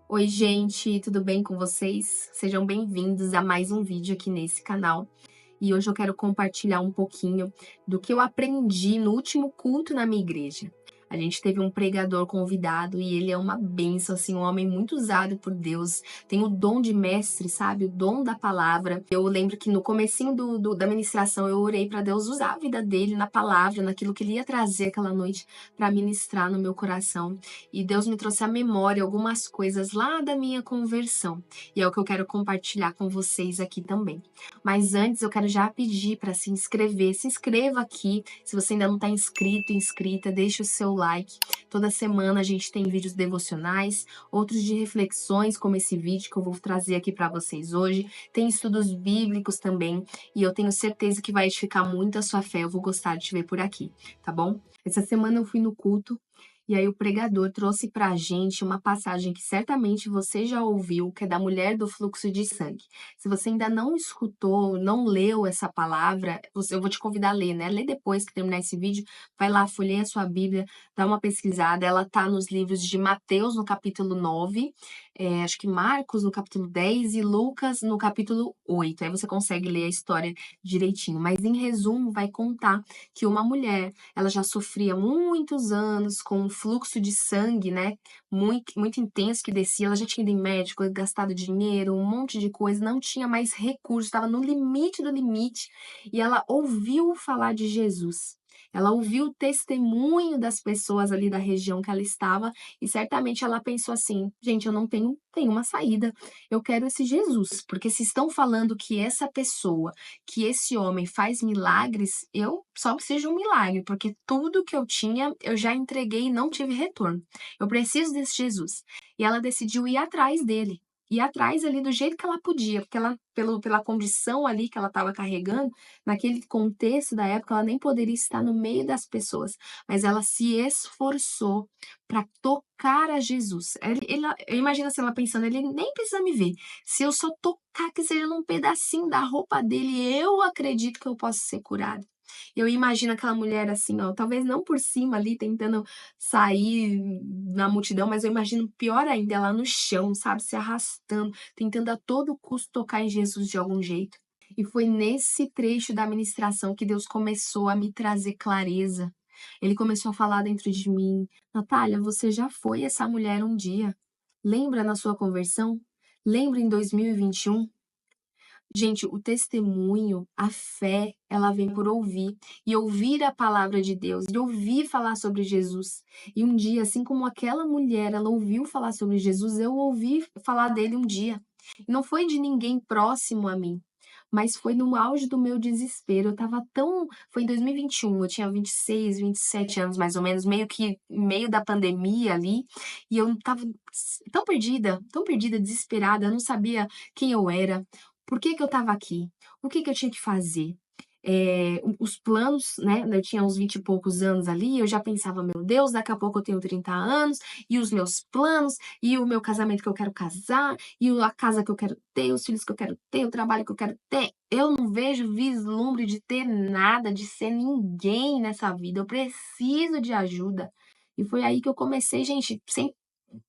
Oi, gente, tudo bem com vocês? Sejam bem-vindos a mais um vídeo aqui nesse canal. E hoje eu quero compartilhar um pouquinho do que eu aprendi no último culto na minha igreja. A gente teve um pregador convidado e ele é uma bênção, assim, um homem muito usado por Deus. Tem o dom de mestre, sabe? O dom da palavra. Eu lembro que no comecinho da ministração eu orei para Deus usar a vida dele na palavra, naquilo que ele ia trazer aquela noite para ministrar no meu coração. E Deus me trouxe à memória algumas coisas lá da minha conversão. E é o que eu quero compartilhar com vocês aqui também. Mas antes eu quero já pedir para se inscrever. Se inscreva aqui. Se você ainda não está inscrito, inscrita, deixe o seu like. Toda semana a gente tem vídeos devocionais, outros de reflexões, como esse vídeo que eu vou trazer aqui para vocês hoje. Tem estudos bíblicos também. E eu tenho certeza que vai edificar muito a sua fé. Eu vou gostar de te ver por aqui, tá bom? Essa semana eu fui no culto. E aí o pregador trouxe para a gente uma passagem que certamente você já ouviu, que é da mulher do fluxo de sangue. Se você ainda não escutou, não leu essa palavra, eu vou te convidar a ler, né? Lê depois que terminar esse vídeo, vai lá, folheia a sua Bíblia, dá uma pesquisada. Ela tá nos livros de Mateus, no capítulo 9, acho que Marcos, no capítulo 10 e Lucas, no capítulo 8. Aí você consegue ler a história direitinho. Mas, em resumo, vai contar que uma mulher, ela já sofria muitos anos com um fluxo de sangue, né? Muito intenso que descia. Ela já tinha ido em médico, gastado dinheiro, um monte de coisa, não tinha mais recursos, estava no limite do limite. E ela ouviu falar de Jesus. Ela ouviu o testemunho das pessoas ali da região que ela estava e certamente ela pensou assim: gente, eu não tenho nenhuma saída. Eu quero esse Jesus, porque se estão falando que essa pessoa, que esse homem faz milagres, eu só preciso de um milagre, porque tudo que eu tinha eu já entreguei e não tive retorno. Eu preciso desse Jesus. E ela decidiu ir atrás dele. Ir atrás ali do jeito que ela podia, porque ela, pela condição ali que ela estava carregando, naquele contexto da época, ela nem poderia estar no meio das pessoas, mas ela se esforçou para tocar a Jesus. Eu imagino assim, ela pensando, ele nem precisa me ver. Se eu só tocar, que seja num pedacinho da roupa dele, eu acredito que eu posso ser curada. Eu imagino aquela mulher assim, ó, talvez não por cima ali, tentando sair na multidão, mas eu imagino pior ainda, ela no chão, sabe, se arrastando, tentando a todo custo tocar em Jesus de algum jeito. E foi nesse trecho da ministração que Deus começou a me trazer clareza. Ele começou a falar dentro de mim: Natália, você já foi essa mulher um dia. Lembra na sua conversão? Lembra em 2021? Gente, o testemunho, a fé, ela vem por ouvir, e ouvir a palavra de Deus, e ouvir falar sobre Jesus. E um dia, assim como aquela mulher, ela ouviu falar sobre Jesus, eu ouvi falar dele um dia. E não foi de ninguém próximo a mim, mas foi no auge do meu desespero. Eu estava tão. Foi em 2021, eu tinha 26, 27 anos mais ou menos, meio que meio da pandemia ali, e eu estava tão perdida, desesperada, eu não sabia quem eu era. Por que que eu estava aqui? O que que eu tinha que fazer? Os planos, né, eu tinha uns 20 e poucos anos ali, eu já pensava: "Meu Deus, daqui a pouco eu tenho 30 anos, e os meus planos, e o meu casamento que eu quero casar, e a casa que eu quero ter, os filhos que eu quero ter, o trabalho que eu quero ter". Eu não vejo vislumbre de ter nada, de ser ninguém nessa vida, eu preciso de ajuda. E foi aí que eu comecei, gente, sem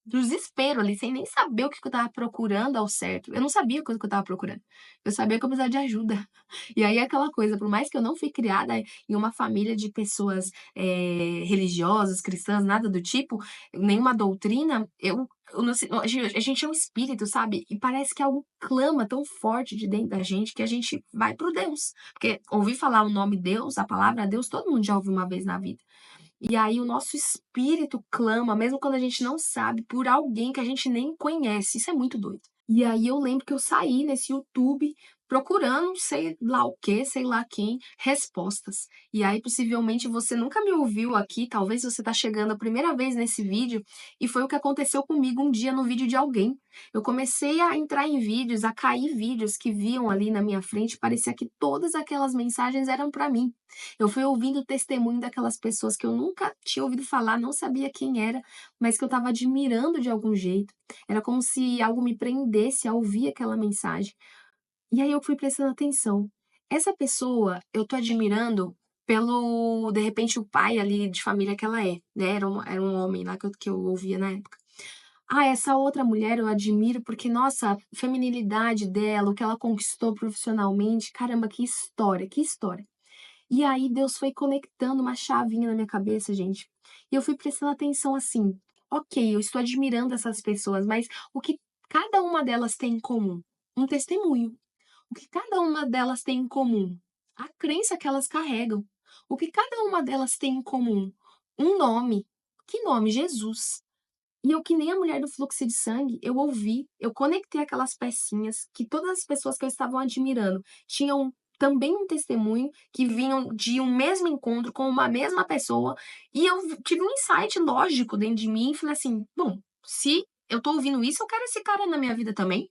desespero ali, sem nem saber o que que eu estava procurando ao certo. Eu não sabia o que eu estava procurando. Eu sabia que eu precisava de ajuda. E aí é aquela coisa, por mais que eu não fui criada em uma família de pessoas, religiosas, cristãs, nada do tipo, nenhuma doutrina, eu não sei, a gente é um espírito, sabe, e parece que algo clama tão forte de dentro da gente que a gente vai para o Deus. Porque ouvir falar o nome Deus, a palavra Deus, todo mundo já ouviu uma vez na vida. E aí o nosso espírito clama, mesmo quando a gente não sabe, por alguém que a gente nem conhece. Isso é muito doido. E aí eu lembro que eu saí nesse YouTube procurando sei lá o quê, sei lá quem, respostas. E aí possivelmente você nunca me ouviu aqui, talvez você está chegando a primeira vez nesse vídeo, e foi o que aconteceu comigo um dia no vídeo de alguém. Eu comecei a entrar em vídeos, a cair vídeos que viam ali na minha frente, parecia que todas aquelas mensagens eram para mim. Eu fui ouvindo o testemunho daquelas pessoas que eu nunca tinha ouvido falar, não sabia quem era, mas que eu estava admirando de algum jeito. Era como se algo me prendesse a ouvir aquela mensagem. E aí eu fui prestando atenção. Essa pessoa eu tô admirando pelo, de repente, o pai ali de família que ela é, né? Era um homem lá que eu ouvia na época. Ah, essa outra mulher eu admiro porque, nossa, a feminilidade dela, o que ela conquistou profissionalmente, caramba, que história, que história. E aí Deus foi conectando uma chavinha na minha cabeça, gente. E eu fui prestando atenção assim, ok, eu estou admirando essas pessoas, mas o que cada uma delas tem em comum? Um testemunho. O que cada uma delas tem em comum? A crença que elas carregam. O que cada uma delas tem em comum? Um nome. Que nome? Jesus. E eu, que nem a mulher do fluxo de sangue, eu ouvi, eu conectei aquelas pecinhas que todas as pessoas que eu estava admirando tinham também um testemunho, que vinham de um mesmo encontro com uma mesma pessoa, e eu tive um insight lógico dentro de mim e falei assim: bom, se eu tô ouvindo isso, eu quero esse cara na minha vida também.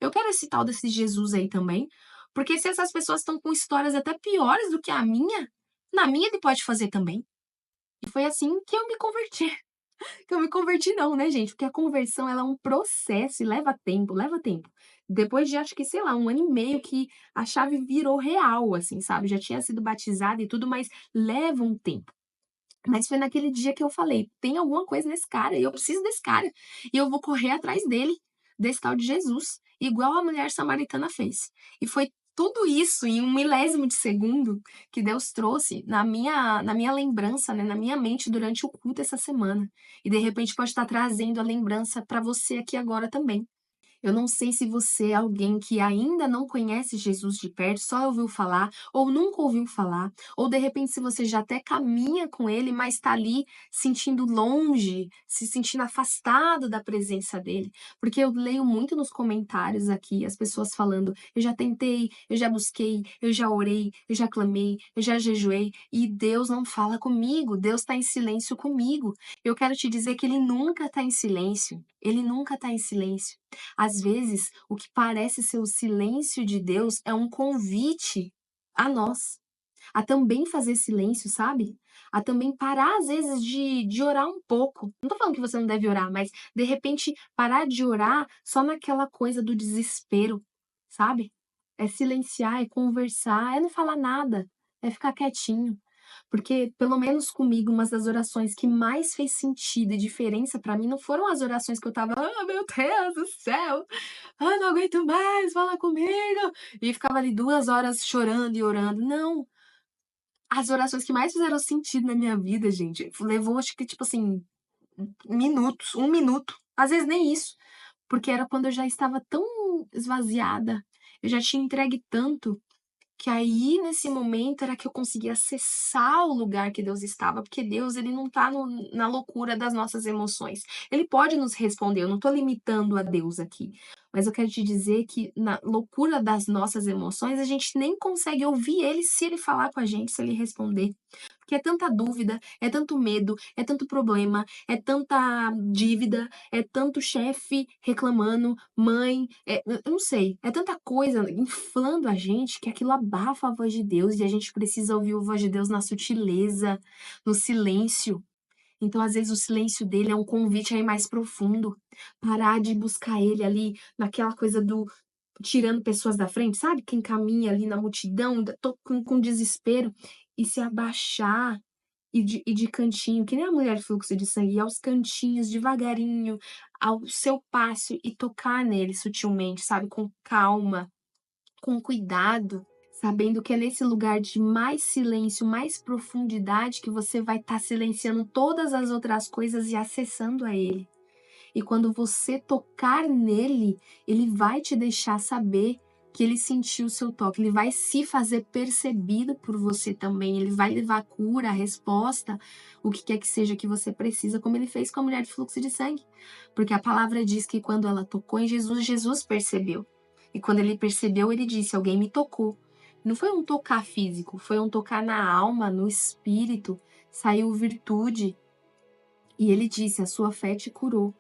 Eu quero esse tal desse Jesus aí também. Porque se essas pessoas estão com histórias até piores do que a minha, na minha ele pode fazer também. E foi assim que eu me converti. Que eu me converti não, né, gente? Porque a conversão ela é um processo e leva tempo, leva tempo. Depois de acho que, sei lá, 1 ano e meio que a chave virou real, assim, sabe? Já tinha sido batizada e tudo, mas leva um tempo. Mas foi naquele dia que eu falei: tem alguma coisa nesse cara e eu preciso desse cara. E eu vou correr atrás dele, desse tal de Jesus, igual a mulher samaritana fez. E foi tudo isso em 1 milésimo de segundo que Deus trouxe na minha lembrança, né, na minha mente durante o culto essa semana. E de repente pode estar trazendo a lembrança para você aqui agora também. Eu não sei se você é alguém que ainda não conhece Jesus de perto, só ouviu falar, ou nunca ouviu falar, ou de repente se você já até caminha com ele, mas está ali sentindo longe, se sentindo afastado da presença dele. Porque eu leio muito nos comentários aqui as pessoas falando: eu já tentei, eu já busquei, eu já orei, eu já clamei, eu já jejuei, e Deus não fala comigo, Deus está em silêncio comigo. Eu quero te dizer que ele nunca está em silêncio, ele nunca está em silêncio. Às vezes, o que parece ser o silêncio de Deus é um convite a nós, a também fazer silêncio, sabe? A também parar, às vezes, de orar um pouco. Não tô falando que você não deve orar, mas de repente parar de orar só naquela coisa do desespero, sabe? É silenciar, é conversar, é não falar nada, é ficar quietinho. Porque, pelo menos comigo, uma das orações que mais fez sentido e diferença pra mim não foram as orações que eu tava, ah, meu Deus do céu, ah, não aguento mais, fala comigo, e ficava ali 2 horas chorando e orando. Não, as orações que mais fizeram sentido na minha vida, gente, levou acho que, tipo assim, minutos, 1 minuto, às vezes nem isso, porque era quando eu já estava tão esvaziada, eu já tinha entregue tanto, que aí, nesse momento, era que eu conseguia acessar o lugar que Deus estava, porque Deus, ele não tá na loucura das nossas emoções. Ele pode nos responder, eu não tô limitando a Deus aqui, mas eu quero te dizer que na loucura das nossas emoções, a gente nem consegue ouvir ele se ele falar com a gente, se ele responder. Porque é tanta dúvida, é tanto medo, é tanto problema, é tanta dívida, é tanto chefe reclamando, mãe, eu não sei, é tanta coisa inflando a gente que aquilo abafa a voz de Deus e a gente precisa ouvir a voz de Deus na sutileza, no silêncio. Então, às vezes, o silêncio dele é um convite a ir mais profundo, parar de buscar ele ali naquela coisa do tirando pessoas da frente, sabe? Quem caminha ali na multidão, tô com desespero, e se abaixar e de cantinho, que nem a mulher de fluxo de sangue, ir aos cantinhos, devagarinho, ao seu passo e tocar nele sutilmente, sabe? Com calma, com cuidado, sabendo que é nesse lugar de mais silêncio, mais profundidade, que você vai estar silenciando todas as outras coisas e acessando a ele. E quando você tocar nele, ele vai te deixar saber que ele sentiu o seu toque, ele vai se fazer percebido por você também, ele vai levar a cura, a resposta, o que quer que seja que você precisa, como ele fez com a mulher de fluxo de sangue. Porque a palavra diz que quando ela tocou em Jesus, Jesus percebeu. E quando ele percebeu, ele disse: alguém me tocou. Não foi um tocar físico, foi um tocar na alma, no espírito, saiu virtude. E ele disse: a sua fé te curou.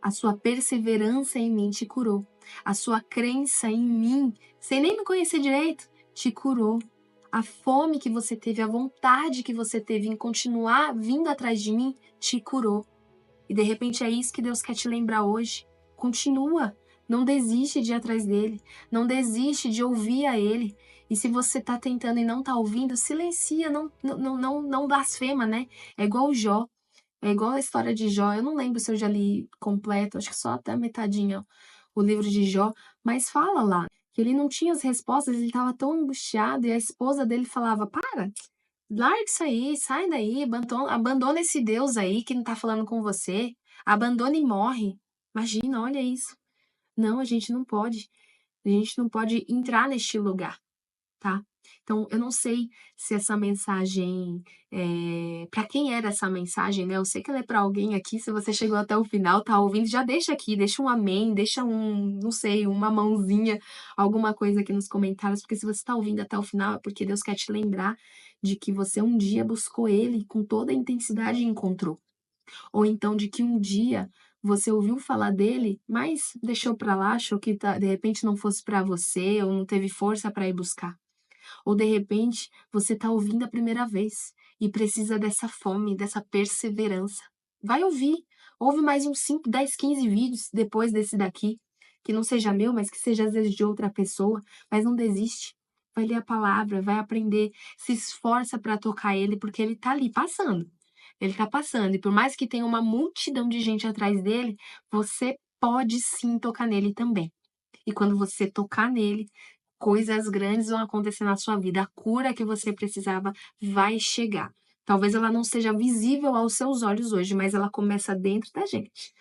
A sua perseverança em mim te curou. A sua crença em mim, sem nem me conhecer direito, te curou. A fome que você teve, a vontade que você teve em continuar vindo atrás de mim, te curou. E de repente é isso que Deus quer te lembrar hoje. Continua. Não desiste de ir atrás dele. Não desiste de ouvir a ele. E se você está tentando e não está ouvindo, silencia, não blasfema, né? É igual o Jó. É igual a história de Jó, eu não lembro se eu já li completo, acho que só até a metadinha o livro de Jó, mas fala lá que ele não tinha as respostas, ele estava tão angustiado e a esposa dele falava: "Para, larga isso aí, sai daí, abandona esse Deus aí que não tá falando com você, abandona e morre". Imagina, olha isso. Não, a gente não pode entrar neste lugar. Tá? Então, eu não sei se essa mensagem, para quem era essa mensagem, né, eu sei que ela é para alguém aqui, se você chegou até o final, tá ouvindo, já deixa aqui, deixa um amém, deixa não sei, uma mãozinha, alguma coisa aqui nos comentários, porque se você tá ouvindo até o final, é porque Deus quer te lembrar de que você um dia buscou Ele com toda a intensidade e encontrou. Ou então de que um dia você ouviu falar dele, mas deixou para lá, achou que de repente não fosse para você, ou não teve força para ir buscar. Ou de repente você está ouvindo a primeira vez e precisa dessa fome, dessa perseverança. Vai ouvir. Ouve mais uns 5, 10, 15 vídeos depois desse daqui. Que não seja meu, mas que seja às vezes de outra pessoa. Mas não desiste. Vai ler a palavra, vai aprender. Se esforça para tocar ele, porque ele está ali passando. Ele está passando. E por mais que tenha uma multidão de gente atrás dele, você pode sim tocar nele também. E quando você tocar nele, coisas grandes vão acontecer na sua vida. A cura que você precisava vai chegar. Talvez ela não seja visível aos seus olhos hoje, mas ela começa dentro da gente.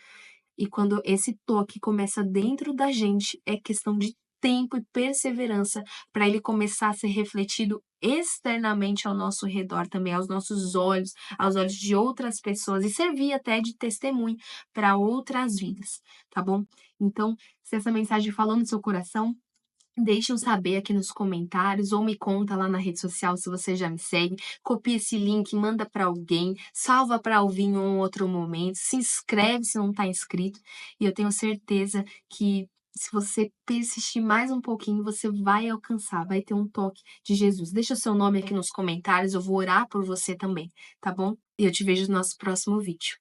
E quando esse toque começa dentro da gente, é questão de tempo e perseverança para ele começar a ser refletido externamente ao nosso redor também, aos nossos olhos, aos olhos de outras pessoas e servir até de testemunho para outras vidas, tá bom? Então, se essa mensagem falou no seu coração, deixa eu saber aqui nos comentários ou me conta lá na rede social se você já me segue. Copia esse link, manda para alguém, salva para ouvir em um outro momento, se inscreve se não está inscrito. E eu tenho certeza que se você persistir mais um pouquinho, você vai alcançar, vai ter um toque de Jesus. Deixa o seu nome aqui nos comentários, eu vou orar por você também, tá bom? E eu te vejo no nosso próximo vídeo.